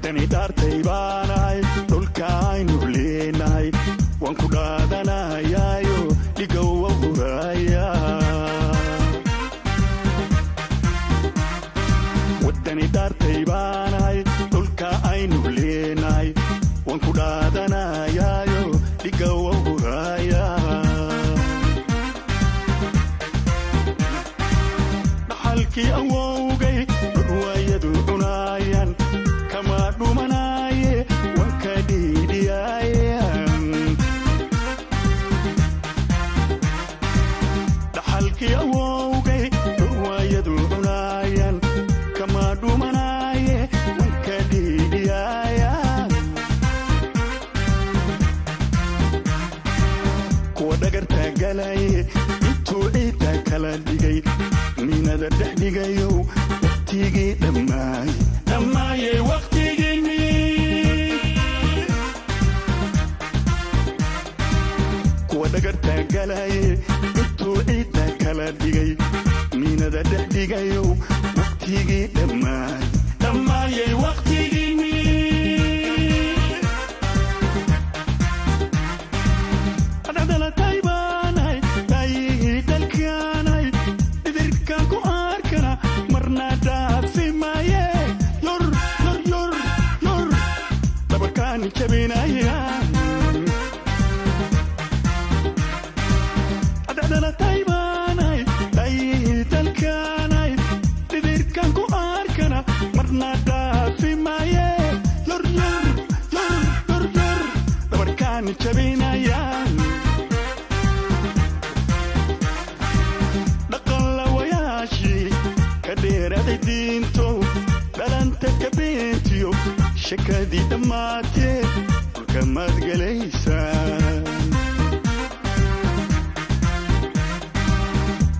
wadani daartay baanahay dhulka aynu leenahay waan ku dhaadanayaayo dhigow wawuraya wadani daartay baanahay dhulka aynu leenahay waan ku dhaadanayaayo dhigow wawuraya dhaxalkii awowgay dhurwaayadu cunayaan kama dhumanaye wanka dhiidhiyaayan dhaxalkii awowgay dhurwaayadu cunayaan kama dhumanaye wanka dhiidhiyaayan kuwa dhagarta galaye intuu ciidda kala dhigay minada dhex dhigayow waqtigii dhammaayey waqtigiinii kuwa dhagarta galaye intuu ciidda kala dhigay minada dhex dhigayow waqtigii dhammaayey waqtigiinii adhadalatay baanahay taayihii dalkaanay idirkan ku arkana marna dhaafi maaye yor dhabarkaani jabinaya adhadalatay baanahay taayihii dalkaanay idirkan ku arkana marna dhaafi maaye yor dhabarkaani jabinaya kadheeraday diinto dhalanta kabeentiyo shakadii dhammaatee dhulka maad galaysaan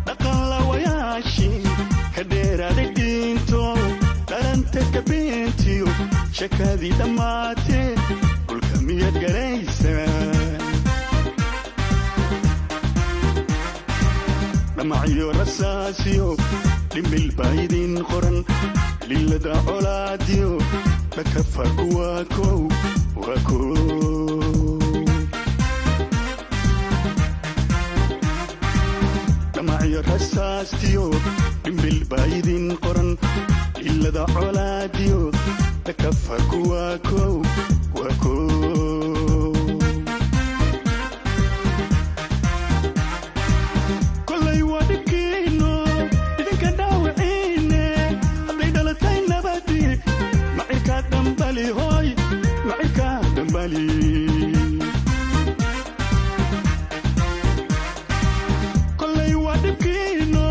dhaqanlawayaashii kadheeraday diinto dhalanta kabeentiyo shakadii dhammaatee dhulka miyaad galaysaan dhamacyo rasaasiyo dhimbil baydin qoran lilada colaadiyo dhakafarku waa kow dhamacyo rasaastiyo dhimbil baydin qoran lilada colaadiyo dhakafarku waa kow kolay waa dhibkiino idinka dhaawiciine hadday dhalatay nabadii macirkaa dhambali hooy macirkaa dhambali kolay waa dhibkiino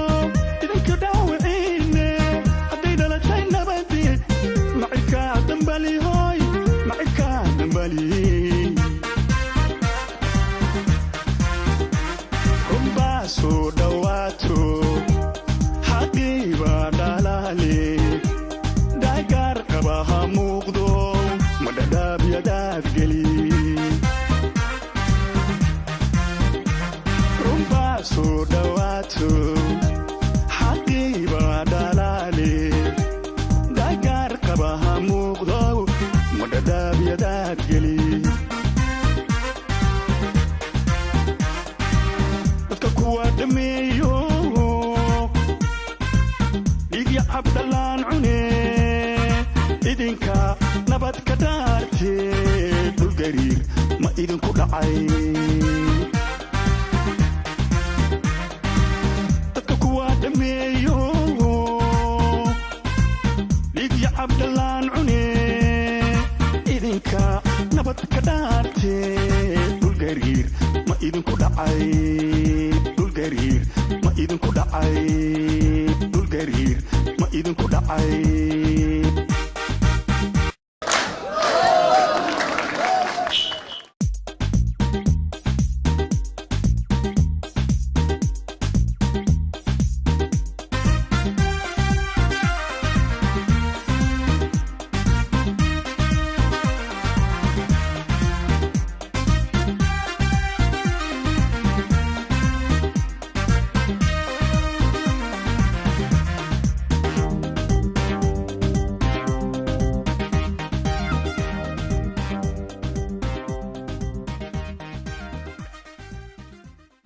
idinka dhaawiciine hadday dhalatay nabadii macirkaa dhambali hooy macirkaa dhambali soo dhawaato xaqiiba dhalaale dhagaar qaba ha muuqdo madhadhaabyadaad geli runbaa soo dhawaato xaqiiba dhalaale dhagaar qaba ha muuqdo madhadhaabyadaad geli kuwa dhameeyo dhigya cabdallaan cune idinka nabad ka dhaartee dhulgariir ma idinku dhacay dadka kuwa dhameeyo dhigya cabdallaan cune idinka nabad ka dhaartee dhulgariir ma idinku dhacay dhulgariir ma idinku dhacay